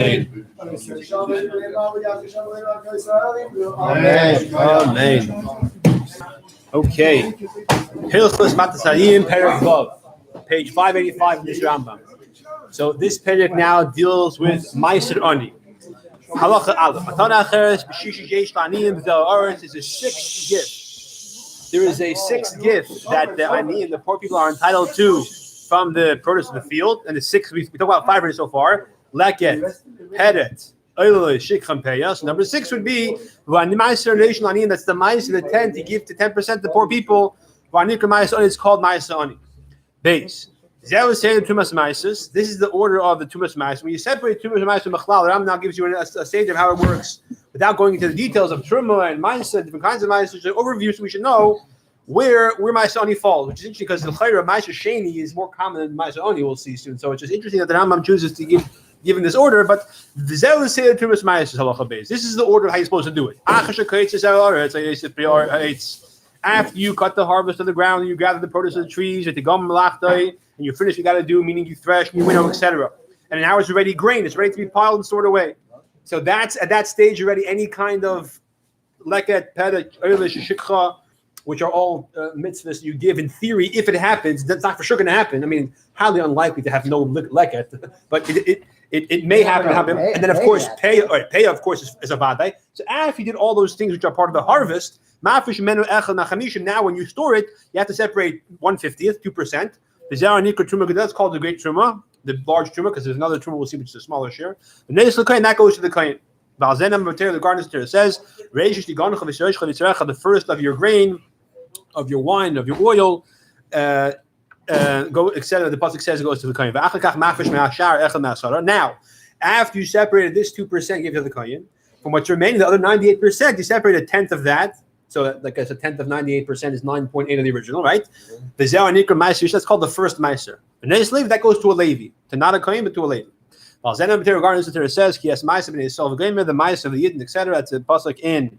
Amen. Okay. Hilchos Matnos Aniyim, Perek Vav, page 585 in this Rambam. So this perek now deals with Meiser Ani. Halacha Aleph. Matana Acheres b'shishi yesh la'aniyim b'zel haaretz is a sixth gift. There is a sixth gift that the Aniyim, the poor people, are entitled to from the produce of the field. And the sixth, we talk about five so far. Leket, Peret, Oiloi, Shikhan Peyas. Number 6 would be Meiser Nation Aniyim. That's the Meiser, the 10 to give to 10% to the poor people. Vanikra Meiser Ani is called Meiser Ani. Base. This is the order of the Tumas Ma'is. When you separate Tumas Ma'is from Machlal, the Ram now gives you a stage of how it works without going into the details of Truma and Ma'isa, different kinds of Ma'is. It's an overview, so we should know where Ma'isa Ani falls, which is interesting because the Chayra Ma'isa Sheni is more common than Ma'isa Ani, we'll see soon. So it's just interesting that the Rambam chooses to give in this order, but this is the order of how you're supposed to do it. After you cut the harvest of the ground, you gather the produce of the trees, and you finish, you got to do, meaning you thresh, you winnow, etc. And now it's already grain, it's ready to be piled and stored away. So that's at that stage already any kind of leket, peret, eilish, shikha, which are all mitzvahs you give in theory. If it happens, that's not for sure going to happen. I mean, highly unlikely to have no leket, but it may happen. And then of course, pay of course is a vadai. So after you did all those things which are part of the harvest, now when you store it, you have to separate 1/50th, 2%. That's called the great truma, the large truma, because there's another truma we'll see which is a smaller share. And that goes to the kain. The gardener says, the first of your grain, of your wine, of your oil, go, etc. The pasuk says it goes to the kain. Now, after you separated this 2%, give to the kain. From what's remaining, the other 98%, you separate a tenth of that. So, like as a tenth of 98% is 9.8 of the original, right? The Zeh Nikra Meiser, that's called the first Meiser. And then slave that goes to a Levi, to not a Kohen, but to a Levi. While Zen regarding the says, "He has Meiser ben Yisrael v'Geimer," the Meiser of the Yidden, etc. It's a pasuk in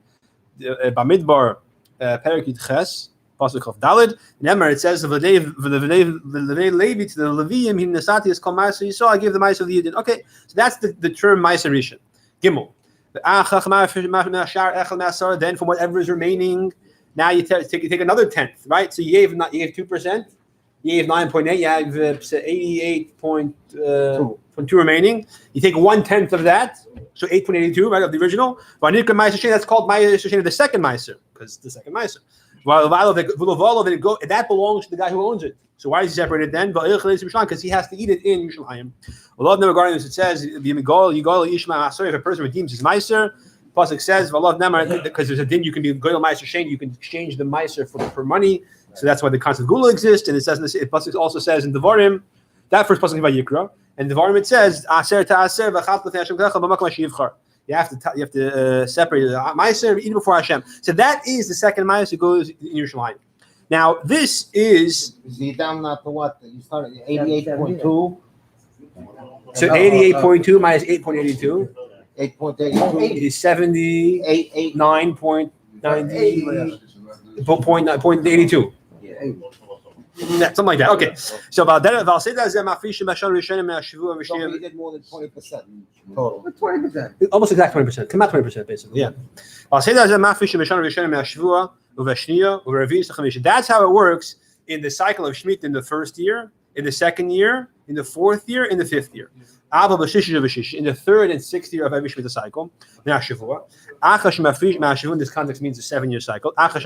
Bamidbar, Perek Ches, pasuk of Dalid. In Emor it says, "The Levi to the Leviim, he Nesati is called Meiser Yisrael. I give the Meiser of the Yidden." Okay, so that's the term Meiser Rishon. Gimel. Then from whatever is remaining, now you take another tenth, right? So you gave 2%, you gave 9.8, you have 88.2 remaining. You take 1/10 of that, so 8.82, right, of the original. That's called Meiser, the second Meiser, because the second Meiser. That belongs to the guy who owns it. So why is he separated then? Because he has to eat it in Yerushalayim. Allah never regarding this. It says, if a person redeems his meiser, pasuk says, because there's a din, you can be goyal meiser shein, you can exchange the meiser for money. So that's why the concept of gula exists. And it says, pasuk also says in Devarim, that first pasuk is about Yikra, and Devarim it says, aser ta'aser v'chat l'fnei Hashem k'lecha b'makom ha'shiyivchar. You have to separate the meiser even before Hashem. So that is the second meiser goes in Yerushalayim. Now, this is... you down to what? You started at 88.2. So 88.2 minus 8.82. 8.82 is 79.82. Yeah, something like that. Okay. So about that, I'll say that you did more than 20% total. 20%. Almost exact 20%. Come out 20%, basically. Yeah. I'll say that that's how it works in the cycle of Shemitah in the first year, in the second year, in the fourth year, in the fifth year. In the third and sixth year of every Shemitah cycle. In this context means a 7-year cycle. After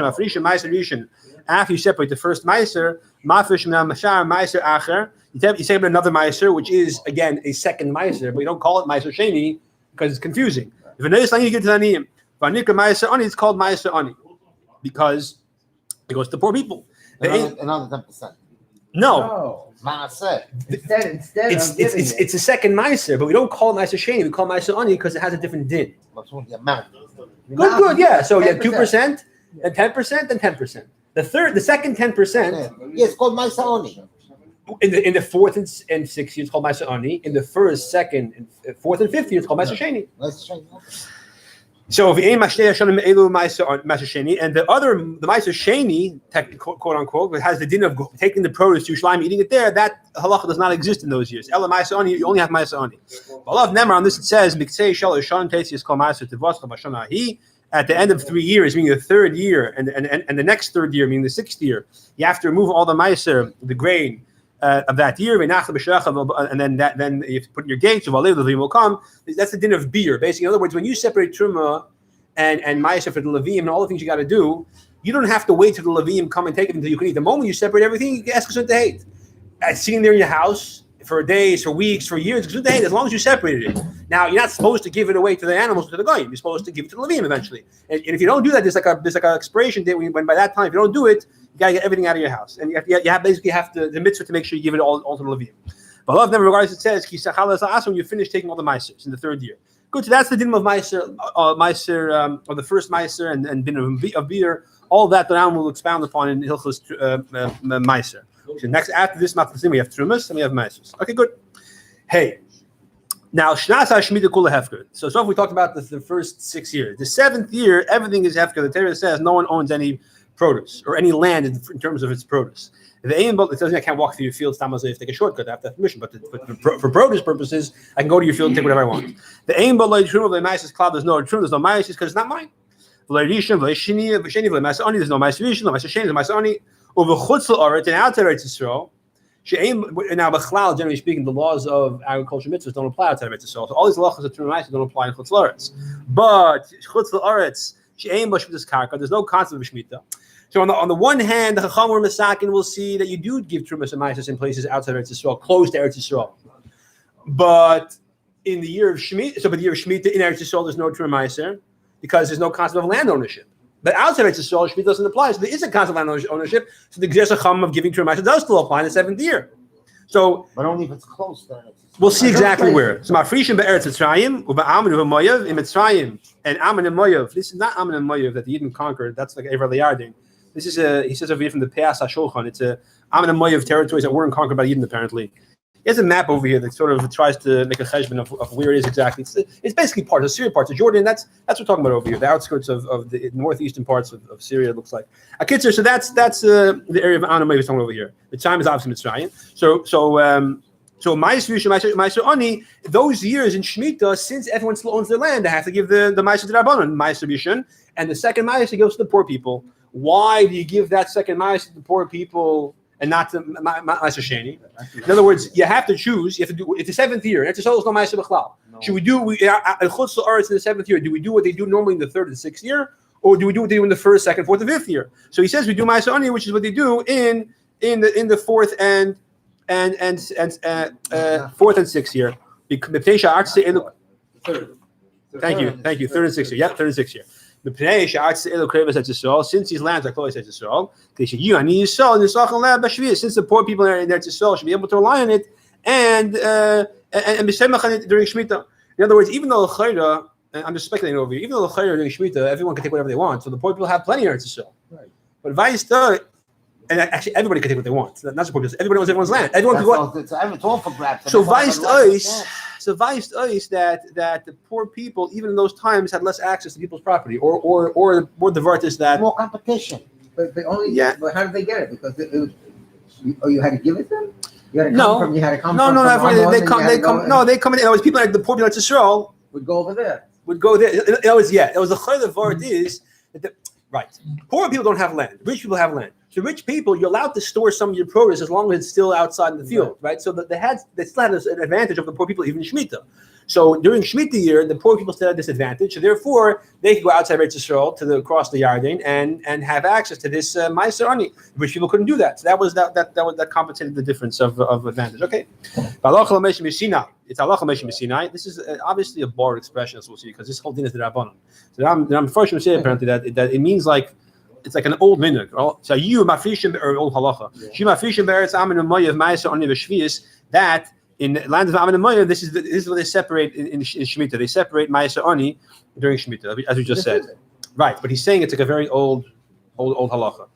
you separate the first Meiser, you separate another Meiser, which is, again, a second Meiser, but you don't call it Meiser Sheni because it's confusing. If you notice, you get to the Aniyim. It's called Meiser Ani because it goes to poor people. Another 10%. No. Instead it's a second Meiser, but we don't call it Meiser Sheni. We call it Meiser Ani because it has a different din. The amount. Good, yeah. So you have 2%, then 10%, then 10%. The second 10%. Yeah, it's called Meiser Ani. In the fourth and sixth year, it's called Meiser Ani. In the first, second, and fourth and fifth year, it's called Meiser Sheni. So if and the other, the Ma'aser Sheni, quote unquote, has the din of taking the produce to Yerushalayim, eating it there. That halacha does not exist in those years. Ela Ma'aser Ani, you only have Ma'aser Ani. Allah Nemar on this it says Miksei Shal Yishon Tesis Kol Ma'aser Tivos B'Shana Hi. At the end of 3 years, meaning the third year, and the next third year, meaning the 6th year, you have to remove all the Ma'aser, the grain of that year, and then you have to put in your gates. The Levim will come. That's the din of beer. Basically, in other words, when you separate Truma and Ma'aser for the Levim and all the things you got to do, you don't have to wait till the Levim come and take it until you can eat. The moment you separate everything, you can ask us to hate. Sitting there in your house for days, for weeks, for years, it's hate as long as you separated it. Now you're not supposed to give it away to the animals, to the goyim. You're supposed to give it to the Levim eventually. And if you don't do that, there's like an expiration date when by that time, if you don't do it, you gotta get everything out of your house, and you basically have to the mitzvah to make sure you give it all to the Levim. But Allah never regardless it says when you finish taking all the Maasers in the third year. Good, so that's the din of Maaser, or the first Maaser and din of beer. All that the Ram will expound upon in Hilchos Maaser. So next, after this Matnos we have Trumas and we have Maasers. Okay, good. Hey, now Shnasa Shemitah Kula Hefker. So far we talked about the first 6 years. The 7th year, everything is Hefker. The Torah says no one owns any produce or any land in terms of its produce. The aim, it tells me I can't walk through your field. If I take a shortcut, I have to have permission. But for produce purposes, I can go to your field and take whatever I want. The aim, but like true of the Ma'aser cloud, there's no true, there's no Ma'aser because it's not mine. There's no Ma'aser Rishon, no Ma'aser Sheni, no Ma'aser Ani. Over Chutzal Aret and outside Eretz Yisrael. Now, B'chlal, generally speaking, the laws of agriculture mitzvahs don't apply outside Eretz Yisrael. So all these halachas of Truma Ma'aser don't apply in Chutzal Aretz. But Chutzal Aretz, she'ein b'shmitas karka. There's no concept of shmita. So on the one hand, the Chacham or Masakin will see that you do give Trumas and Ma'aser in places outside Eretz Yisrael, close to Eretz Yisrael. But in the year of Shemitah, in Eretz Yisrael, there's no Truma Ma'aser because there's no concept of land ownership. But outside Eretz Yisrael, Shemitah doesn't apply. So there is a concept of land ownership. So the Gzeiras Chacham of giving Truma Ma'aser does still apply in the 7th year. So, but only if it's close to Eretz Yisrael. We'll see exactly where. So Mafrishim be'Eretz Mitzrayim, u'ba'amin u'v'moyav in Mitzrayim, and Amin and Moyav. This is not Amin and Moyav that the Yidden conquered. That's like Ever Liyardin. This is he says over here from the Peas HaShulchan. It's a Amin and Moyav territories that weren't conquered by Yidden apparently. There's a map over here that sort of tries to make a cheshbon of where it is exactly. It's basically parts of Syria, parts of Jordan. That's what we're talking about over here. The outskirts of the northeastern parts of Syria. It looks like a Kitzer. So that's the area of Amin and Moyav is talking over here. The time is obviously Mitzrayim. So Ma'aser Ani, those years in Shemitah, since everyone still owns their land, they have to give the Ma'aser to Rabbanon, Ma'aser Rishon, and the second Ma'aser goes to the poor people. Why do you give that second Ma'aser to the poor people and not to Ma'aser Sheni? In other words, you have to choose. You have to do. It's the 7th year. It's no Ma'aser B'chlal. Should we do Chutz La'aretz in the 7th year? Do we do what they do normally in the 3rd and 6th year, or do we do what they do in the 1st, 2nd, 4th, and 5th year? So he says we do Ma'aser Ani, which is what they do in the 4th and 4th and 6th year. Thank you. 3rd and 6th year. Yeah, 3rd and 6th year. Since these lands are close to Israel, since the poor people in Eretz Yisrael should be able to rely on it and be semach on it during Shemitah. In other words, even though L'chayra, I'm just speculating over here, even though L'chayra during Shemitah, everyone can take whatever they want, so the poor people have plenty of Eretz Yisrael. Right. But Vayista, and actually everybody can take what they want. Not just poor people. Everybody owns everyone's land. Everyone can go. It's all for grabs. So Vayist Ois that the poor people, even in those times, had less access to people's property, or the vart is that more competition. But they only But how did they get it? Because you had to give it to them. You had to come from. You had to come. No, they come. They come in. It was people like the poor people like Yisrael would go over there. It was the chayil of vart is that right. Poor people don't have land. Rich people have land. So rich people, you're allowed to store some of your produce as long as it's still outside in the field, right? So they still had an advantage of the poor people, even in Shemitah. So during Shemitah year, the poor people still had this advantage. So therefore, they could go outside Eretz Yisrael across the Yarden and have access to this Ma'aser Ani. Rich people couldn't do that. So that compensated the difference of advantage. Okay. It's Halacha L'Meshim Sinai. This is obviously a borrowed expression, as we'll see, because this whole thing is the Rabbanon. So I'm first going to say apparently that it means like. It's like an old minhag. So you mafrishim or old halacha. You mafrishim be'eretz amin and moyav ma'aser ani v'shvius. That in the land of amin and moyav, this is what they separate in Shemitah. They separate ma'aser ani during Shemitah, as we just said. Right, but he's saying it's like a very old halacha.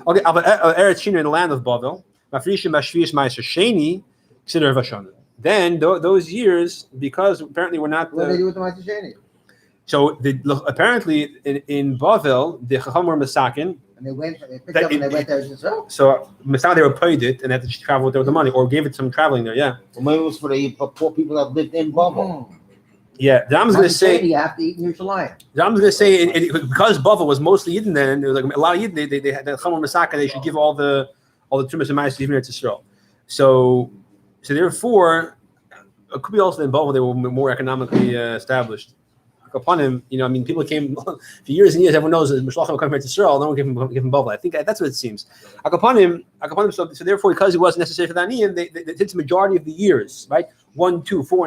Okay, eretz shinu in the land of Bavel mafrishim b'shvius ma'aser sheni consider v'shana. Then those years, because apparently we're not. What do they do with the ma'aser sheni? So apparently in Bavel, the Chacham were Masakin. And they picked up and they went there as well. So Masakin, they were paid it and had to travel there with the money, or gave it some traveling there. Yeah. Well, maybe it was for the poor people that lived in Bubble. Yeah, the Rambam's going to say. You have to eat in Yerushalayim. The Rambam's going to say because Bavel was mostly Yidden then, there was like a lot of Yidden. They had the Chacham were Masakin. They should give all the Tumas and Ma'aser even to Israel. So therefore, it could be also in Bavel they were more economically established. Upon him, people came for years and years. Everyone knows that Mishlochim come here to Israel. No one gave him Bavel. I think that's what it seems. Upon him. So therefore, because it wasn't necessary for the Aniyim, they did the majority of the years, right? 1, 2, 4,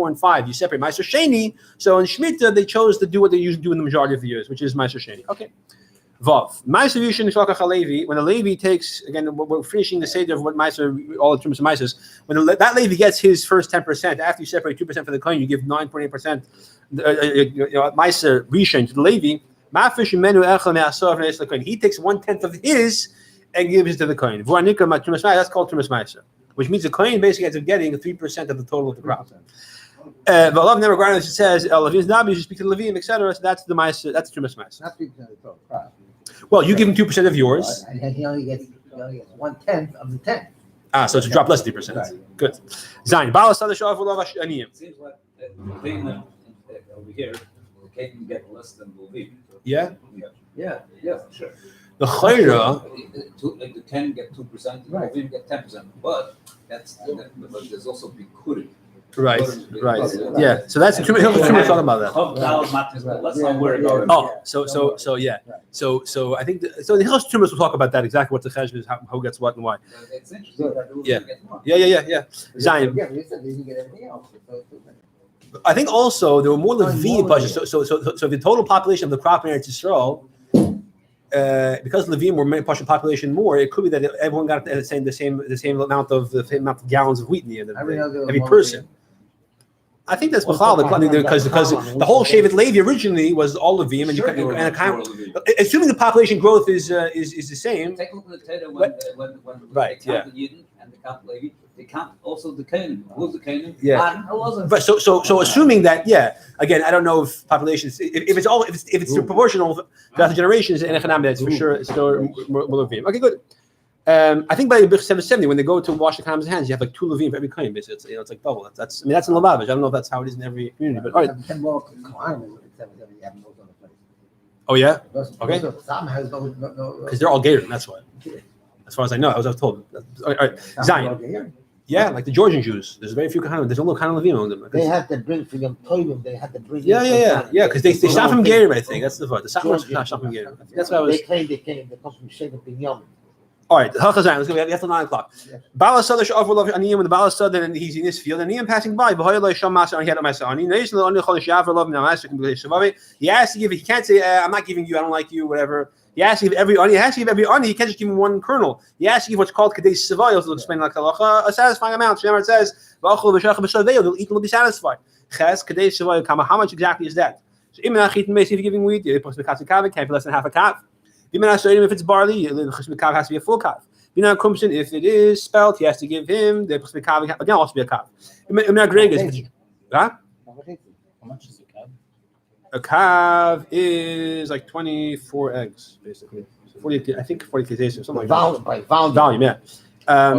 and 5. You separate Ma'aser Sheni. So in Shemitah, they chose to do what they usually do in the majority of the years, which is Ma'aser Sheni. Okay. Vav. Ma'aser Yishin Shlachach HaLevi. When a Levi takes, again, we're finishing the seder of what Ma'aser, all the terms of Ma'asers. When that Levi gets his first 10%, after you separate 2% for the coin, you give 9.8%. Ma'aser Rishon to the Levi. Ma'afish Menu Echel Me'asor V'Neis LaKohen. He takes 1/10 of his and gives it to the coin. V'anika Ma'tumas Ma'aser. That's called Tumas Ma'aser, which means the coin basically ends up getting 3% of the total of the crop. V'alav never granted. It says Levim's nabi. You speak to the Levim, etc. So that's the Ma'aser. That's Tumas Ma'aser. Not 3% of the total crop. Well, you give him 2% of yours. And he only gets 1/10 of the 10. So it's a drop less than 3%. Right. Good. Zayin. Balas Sadashav Ulav Aniyim. It seems like the over here, the can get less than Levim. Yeah. Yeah, sure. The Chayra. The 10 get 2%, the Levim get 10%, but but there's also Bikurim. Right. Yeah. So that's too much talking about that. Let's not worry about it. Oh, so yeah. So I think so. The Hilchos Tumas will talk about that exactly what the cheshbon is, who gets what and why. It's interesting that Yeah. Zion. Yeah, you said they didn't get anything else. I think also there were more Levi budgets. So the total population of the crop in Eretz Yisrael, because Levim were pushing population more, it could be that everyone got the same amount of gallons of wheat in the end. Every person. I think that's because the whole Shevet Levi originally was all Levim, assuming the population growth is the same. Take a look at the Torah when they count the Yidden and they count Levi, they count also the Canaan. Who's the Canaan? Yeah. But so assuming that, again, I don't know if populations, if it's proportional throughout the generations in Echanam, that's for sure still more Levim. Okay, good. I think by 770, when they go to wash the Kanam's hands, you have like 2 Levim for every kohen. Basically, it's like double. That's in Lubavitch. I don't know if that's how it is in every community, but all right. Oh yeah. Okay. Because they're all Gator, that's why. As far as I know, I was told. All right. Zion. Yeah, like the Georgian Jews. There's very few Kahanim. There's no Kahanim Levim on them. They had to bring for Yom Tovim. They had to bring. Yeah. Because they stop from Gator, I think. That's the part. The Sachar stop from Gator. That's what I was. They claim they came. They come from Shevet Binyamin. All right, let's go. We have till 9 o'clock. Bala Sada Sha'avul Aniyim when the Bala Sada and he's in this field and Aniyim passing by. He has to give. He can't say I'm not giving you. I don't like you. Whatever. He has to give every ani. He has to give every ani. He can't just give him one kernel. He has to give what's called kadesh savayos. He'll explain like halacha, a satisfying amount. Shemar says they'll eat and they'll be satisfied. Ches kadesh savayos. How much exactly is that? So if you're giving wheat, can't be less than half a calf. If it's barley, the cheshbon has to be a full calf. If it is spelt, he has to give him the cheshbon again also be a calf. How much is a calf? A calf is like 24 eggs, basically. So 40, I think 40 kgs or something like that. By volume. Volume, yeah.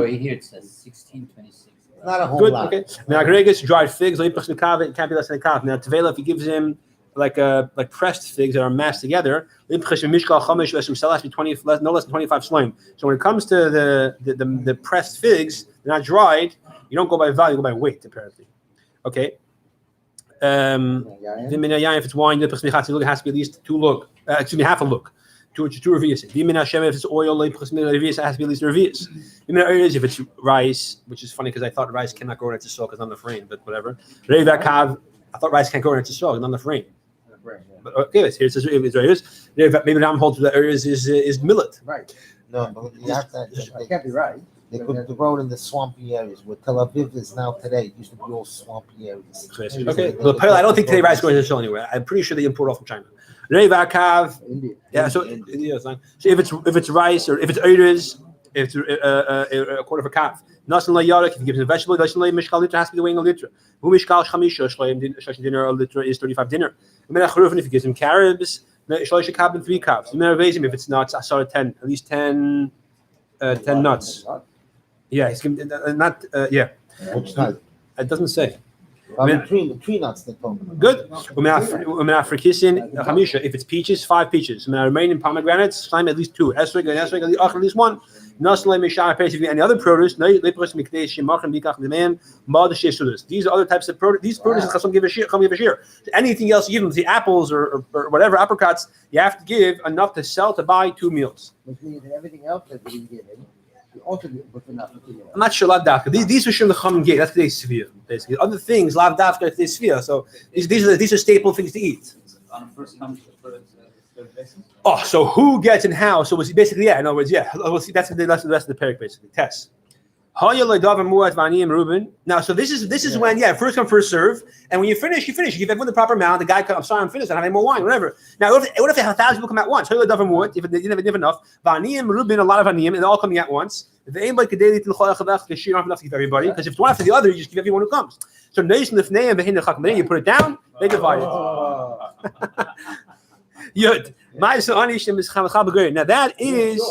Here it says 1626. Not a whole good, lot. Okay. Now, Gregus, dried figs, it can't be less than a calf. Now, Tevela, if he gives him like pressed figs that are mashed together, it has to be 20, no less than 25 slime. So when it comes to the pressed figs, they're not dried. You don't go by value, you go by weight, apparently. Okay. If it's wine, it has to be at least half a look. Two revius. If it's oil, it has to be at least revius. If it's rice, which is funny because I thought rice cannot grow into soil because not enough rain, but whatever. I thought rice can't grow into soil because not enough rain. But okay, here it says areas. Maybe I'm holding the areas is millet. Right. No, but you have to. It can't be right. They could grow in the swampy areas where Tel Aviv is now today. It used to be all swampy areas. Okay, but I don't think today rice grows into soil anywhere. I'm pretty sure they import all from China. India. Yeah, so India is fine. So if it's rice or if it's oilers, If it's a quarter of a calf. Nasan layarik, if he gives a vegetable, nasan lay mishkal litra has to be weighing a litra. Who mishkal chamisha shleim dinner a litra is 35 dinner. If he gives him carobs, shloisha kab and 3 calves. If it's nuts, I saw 10, at least 10 nuts. Yeah, he's giving not yeah. Which nut? It doesn't say. The tree nuts they told me. Good. If it's peaches, 5 peaches. Remaining pomegranates, slime at least 2. Esrog at least 1. Basically, any other produce. These are other types of produce. These produce come give a share. Anything else you give them, the apples or whatever apricots, you have to give enough to sell to buy 2 meals. Which means that everything else that we give him, you also give with enough to I'm not sure lav dafka. These are the common gate. That's today's sphere, basically. Other things lav dafka is today's sphere. So these are staple things to eat. On a first come first basis. Oh, so who gets and how? So it's basically in other words, we'll see. That's the rest of the parak basically. Test. Now, so this is when first come first serve, and when you finish. You give everyone the proper amount. The guy comes, I'm sorry, I'm finished. I don't have any more wine, whatever. Now, what if 1,000 people come at once? If they didn't have enough, Vaniyim, Rubin, a lot of Vaniyim, and they're all coming at once. If anybody could daily you don't have enough to give everybody, because if it's one after the other, you just give everyone who comes. So you put it down, they divide it. Yud. Now that is.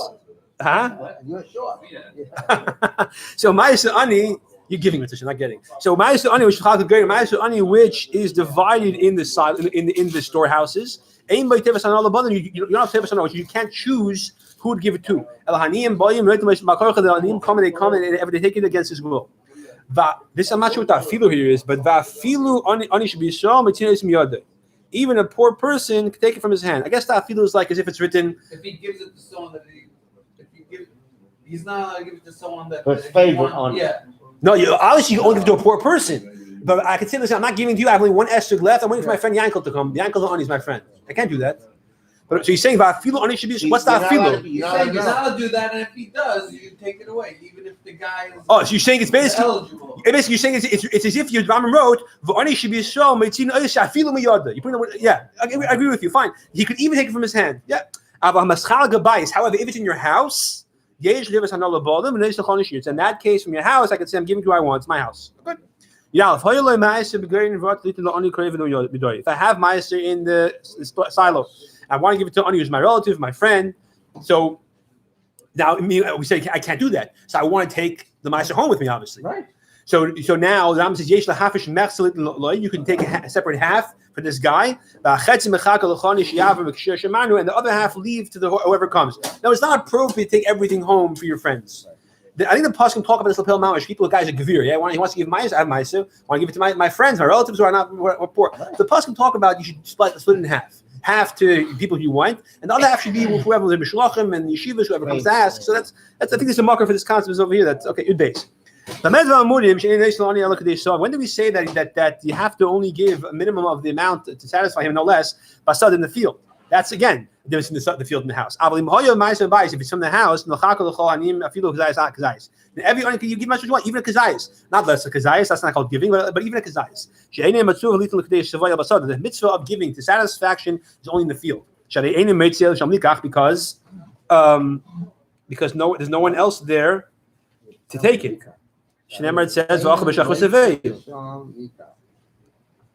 Huh? You're sure. So Ma'aser Ani, you're giving it, you're not getting. So Ma'aser Ani, which is divided in the side in the storehouses. You don't have to you can't choose who to give it to. They come and they take it against his will. This I'm not sure what that filu here is, but Ani should be so even a poor person can take it from his hand. I guess that filu is like as if it's written. If he gives it to someone that he's not allowed to give it to someone that. But favorite on it. Yeah. No, obviously you only give it to a poor person. But I can say, listen, I'm not giving to you. I have only 1 esrog left. I'm waiting for my friend Yankel to come. The Yankel Ani is my friend. I can't do that. But so you're saying Vafilu Ani should be what's that Vafilu? You're saying he's not allowed to do that, and if he does, you take it away, even if the guy is. Oh, so you're saying it's basically eligible. Basically, you're saying it's as if your Rambam wrote V'ani should be so Meitzin Shafilu Miyada. You put it. Yeah, I agree with you. Fine. He could even take it from his hand. Yeah. However, if it's in your house. In that case, from your house, I can say I'm giving you what I want. It's my house. Good. If I have ma'aser in the silo, I want to give it to Ani, who's my relative, my friend. So now we say I can't do that. So I want to take the ma'aser home with me, obviously. Right. So now the Rambam says yesh lahafish mechselit loy. You can take a separate half for this guy, and the other half leave to whoever comes. Now it's not appropriate to take everything home for your friends. I think the pasuk can talk about this lapel mamash. People, guys are gevir. Yeah, he wants to give ma'aser. I have ma'aser. I want to give it to my friends, my relatives who are not who are poor. Right. The pasuk can talk about you should split it in half to people you want, and the other half should be with whoever the mishlochim and yeshivas, whoever comes to ask. So that's I think there's a marker for this concept is over here. That's okay. Good base. When do we say that you have to only give a minimum of the amount to satisfy him, no less, basad in the field? That's again the difference in the field and the house. If it's from the house, every you give much as you want, even a kazayas, not less a kazayas. That's not called giving, but even a kazayas. The mitzvah of giving to satisfaction is only in the field. Because there's no one else there to take it. Shneimar says,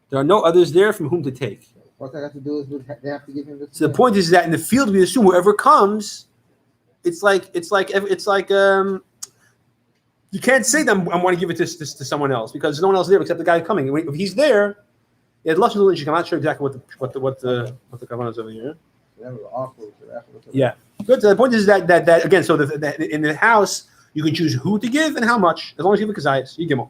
there are no others there from whom to take. What they have to do is they have to give him the. So the point is that in the field we assume whoever comes, it's like you can't say that I want to give it to someone else because there's no one else there except the guy coming. If he's there, I'm not sure exactly what the kavanah is over here. Yeah, good. So the point is that again. So in the house. You can choose who to give and how much, as long as you give a kazayas, you give them.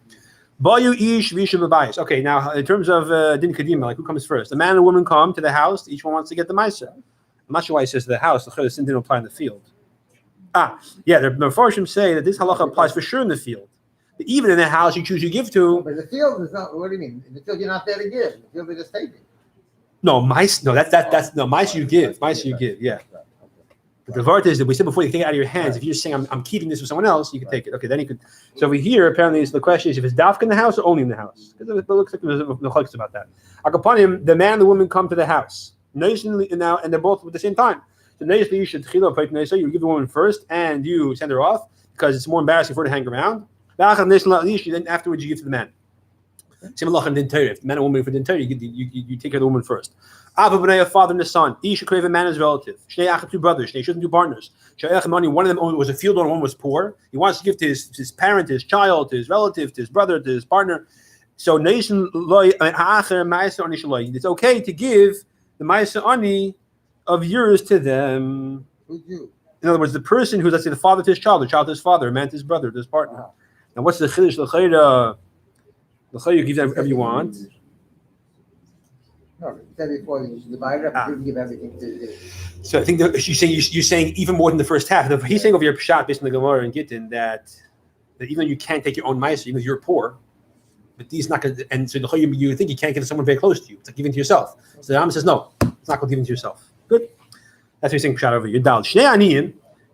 Okay, now in terms of din kadima, like who comes first? A man and a woman come to the house. Each one wants to get the ma'aser. I'm not sure why he says to the house. The sin didn't apply in the field. The Mefarshim say that this halacha applies for sure in the field. But even in the house, you choose who you give to. But the field is not. What do you mean? In the field, you're not there to give. In the field, they're just taking. No, mice. No, that's mice. You give. Mice. You give. Yeah. But the vart is that we said before you take it out of your hands. If you're saying I'm keeping this for someone else, you can take it. Okay, then you could. So over here, apparently, the question is if it's dafka in the house or only in the house. Because it looks like there's no chokes about that. Akapanim, the man and the woman come to the house. Now, and they're both at the same time. you give the woman first and you send her off because it's more embarrassing for her to hang around. Then afterwards you give to the man. Same halacha in din Torah. If the man and woman for din Torah, you take care of the woman first. Abba b'nei, a father and a son. Each should crave a man as relative. Shnei achim, two brothers. Shnei shouldn't two partners. Money. One of them was a field owner, one was poor. He wants to give to his parent, to his child, to his relative, to his brother, to his partner. So it's okay to give the ma'aser ani of yours to them. In other words, the person who's, let's say, the father to his child, the child to his father, a man to his brother, to his partner. Now, what's the chiddush? The chayda, you give them whatever you want. No, you said before you should divide it up. You didn't give everything to the. So I think that you're saying even more than the first half. He's saying over your pshat based on the Gemara and Gittin that even though you can't take your own ma'aser, even though you're poor, but these not going to, and so you think you can't give to someone very close to you. It's like giving to yourself. So the Rambam says no, it's not called giving to yourself. Good. That's what he's saying pshat over here. Dal Shnei Aniyim,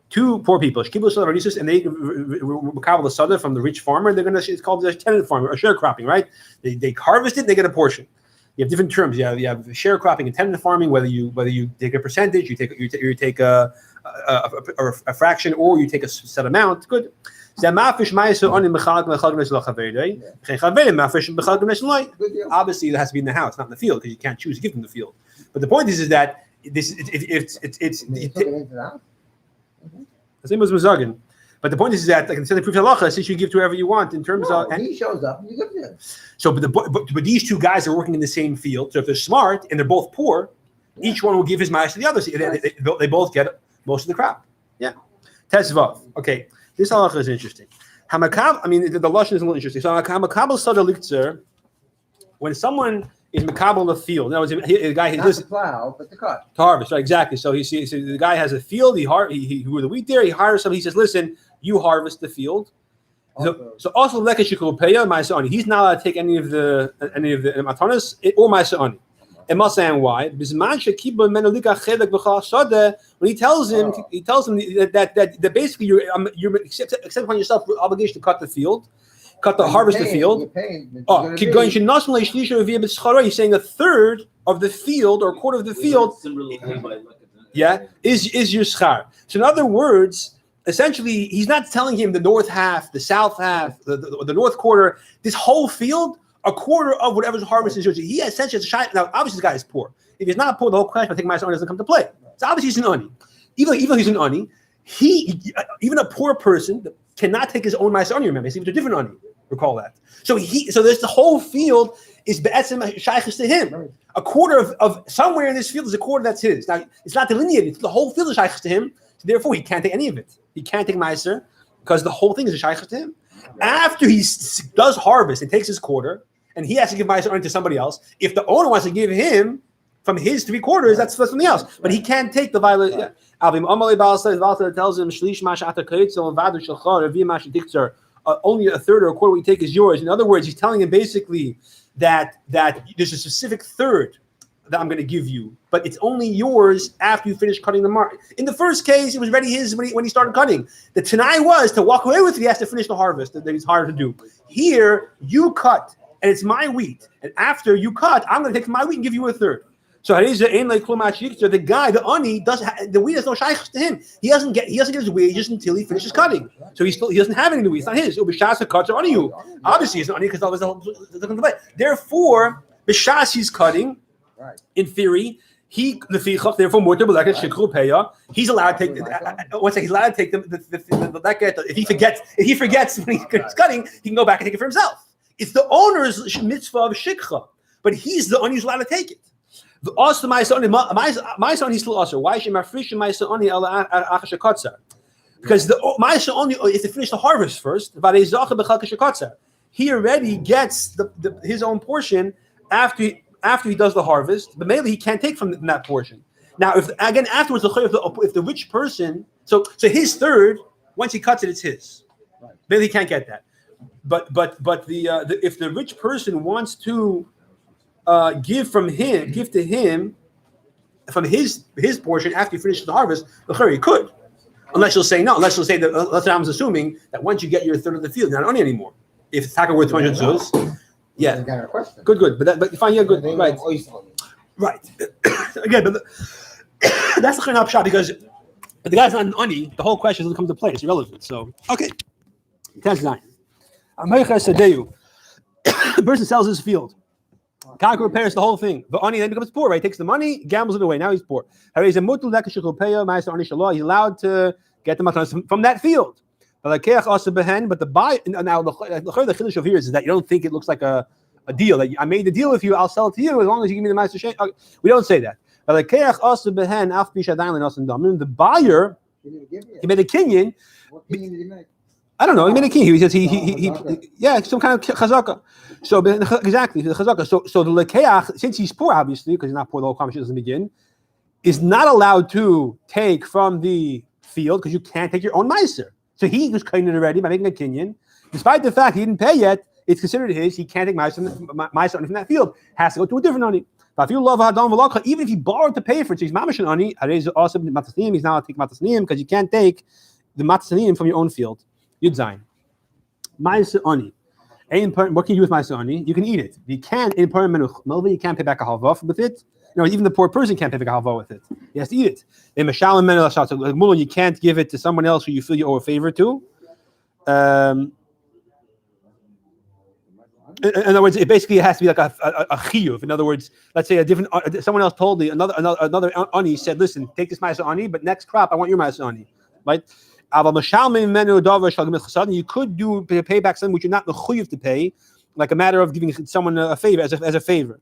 two poor people, and they recover the sada from the rich farmer. And they're going to, it's called a tenant farming or sharecropping, right? They harvest it, they get a portion. You have different terms. You have sharecropping and tenant farming. Whether you take a percentage, you take a fraction, or you take a set amount. Good. Obviously, it has to be in the house, not in the field, because you can't choose to give them the field. But the point is that it's the same as Mazagin. But the point is that, like instead of proof halacha, since you give to whoever you want in terms of. And he shows up, and you give to him. So, but these two guys are working in the same field. So if they're smart and they're both poor, each one will give his ma'aser to the other. So they both get most of the crop. Yeah. Tesvav. Okay. This halacha is interesting. The lashon is a little interesting. So hamakabel sada liktzer, when someone is makabel the field. In other words, the guy not to plow, but to cut. To harvest, right? Exactly. So so the guy has a field. He grew the wheat there. He hires somebody. He says, "Listen, you harvest the field." So also lekeshikol peya ma'aser ani. He's not allowed to take any of the matanos or ma'aser ani. It must say why. When he tells him that basically you're accept upon yourself the obligation to cut the field, harvest the field. He's saying a third of the field or a quarter of the field, is your schar. So in other words, essentially, he's not telling him the north half, the south half, the north quarter, this whole field. A quarter of whatever's harvest is yours. He essentially has a shot. Now, obviously, this guy is poor. If he's not poor, the whole question I think my son doesn't come to play. So obviously, he's an ani. Even though he's an ani, even a poor person cannot take his own ma'aser ani. Remember, he's a different ani. Recall that. So there's the whole field is be'etzem shaychus to him. A quarter of somewhere in this field is a quarter that's his. Now it's not delineated. It's the whole field is shaychus to him. So therefore, he can't take any of it. He can't take ma'aser because the whole thing is a shaychus to him. After he does harvest and takes his quarter. And he has to give ma'aser to somebody else. If the owner wants to give him from his 3/4, that's something else. But he can't take the violet. Tells him only a third or a quarter we take is yours. In other words, he's telling him basically that there's a specific third that I'm going to give you, but it's only yours after you finish cutting the mark. In the first case, it was already his when he started cutting. The Tanai was to walk away with it. He has to finish the harvest that he's hired to do. Here, you cut. And it's my wheat. And after you cut, I'm going to take my wheat and give you a third. So the guy, the ani, the wheat has no shaykhs to him. He doesn't get his wages until he finishes cutting. So he doesn't have any of the wheat. It's not his. It'll be shas cuts or ani you. Obviously, it's an ani because that was the play. Therefore, b'shas he's cutting. In theory, he's allowed to take he's allowed to take the if he forgets when he's cutting, he can go back and take it for himself. It's the owner's mitzvah of shikha, but he's the one who's allowed to take it. The also my son he's still also. Why should my frish my son only because the my son only is to finish the harvest first. He already gets his own portion after he does the harvest, but maybe he can't take from that portion. Now, if afterwards if the rich person, so his third, once he cuts it, it's his. Maybe he can't get that. But if the rich person wants to give to him from his portion after he finishes the harvest, he could, unless you'll say no. Unless you'll say that. That's what I was assuming, that once you get your third of the field, you're not only anymore. If it's taka worth 200 zuz, yeah, good. But fine, yeah, good, right. Again, but That's the kind of shot because if the guy's not an ani, the whole question doesn't come to play. It's irrelevant. So, okay. Test 9. The person sells his field. Conquer repairs the whole thing. The ani then becomes poor, right? He takes the money, gambles it away. Now he's poor. He's allowed to get the matnos from that field. But the buy now the chiddush of here is that you don't think it looks like a deal. That I made the deal with you, I'll sell it to you as long as you give me the ma'aser shein. We don't say that. The buyer, he made a kinyan. What opinion did he make? I don't know. He made a kinyan. He says he yeah, some kind of chazaka. So exactly the chazaka. So the lekeach, since he's poor, obviously because he's not poor, the whole conversation doesn't begin, is not allowed to take from the field because you can't take your own ma'aser. So he was claiming it already by making a kinyan, despite the fact he didn't pay yet. It's considered his. He can't take ma'aser from that field. Has to go to a different ani. But if you love Hadam, even if he borrowed to pay for it, so he's mamash an ani. Also Matnos Aniyim. He's now take Matnos Aniyim because you can't take the Matnos Aniyim from your own field. Yud Zayin. Ma'aser ani. What can you do with ma'aser ani? You can eat it. You can't in menuch melva. You can't pay back a halva with it. Even the poor person can't pay back a halva with it. He has to eat it. In mashalim menel ashat, you can't give it to someone else who you feel you owe a favor to. In other words, it basically has to be like a chiyuv. In other words, let's say someone else told me another ani said, "Listen, take this ma'aser ani, but next crop I want your ma'aser ani." Right? You could pay back something which you're not mechuyev to pay, like a matter of giving someone a favor as a favor.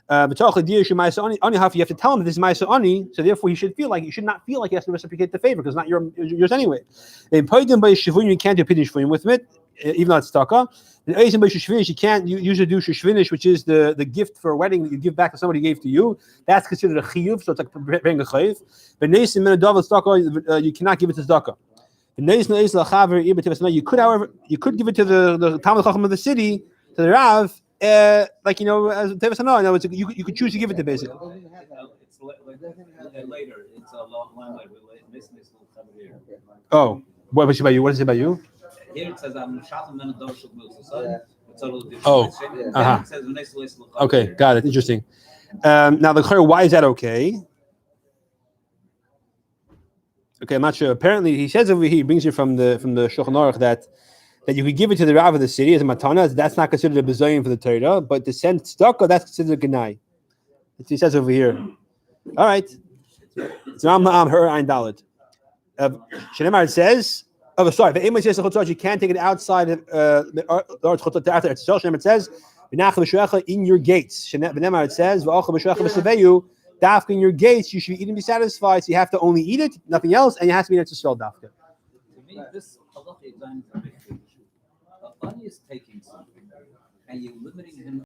You have to tell him that this is ma'aser ani, so therefore he should not feel like he has to reciprocate the favor because it's not yours anyway. You can't do pidyon with it, even though it's taka. You can't usually do shishvinish, which is the gift for a wedding that you give back to somebody who gave to you. That's considered a chiyuv, so it's like bring a chayiv. But you cannot give it to tzedakah. You could give it to the Talmid Chacham of the city, to the Rav, as Tevis Hana. In other words, you could choose to give it to basically. It's later. It's a long later. Oh, what is it about you? What is it about you? Here it says I'm shacham men ador shul milk. It's a little different. Oh, it says okay, got it. Interesting. Now the Chayr, why is that okay? Okay, I'm not sure. Apparently, he says over here, he brings you from the Shulchan Aruch that you could give it to the Rav of the city as a matana. That's not considered a bezoyin for the Torah, but to send tzedakah, that's considered a genai. That's what he says over here. All right. It's Ram Na'am Her Ein Dalet. Shneimar says. Oh, sorry. The Amos says you can't take it outside of the Shneimar it says in your gates. It says dafka in your gates. You should eat and be satisfied. So you have to only eat it, nothing else, and you have to be there to sell dafka. To me, this halacha exam is a big thing. Ani is taking something, and you're limiting him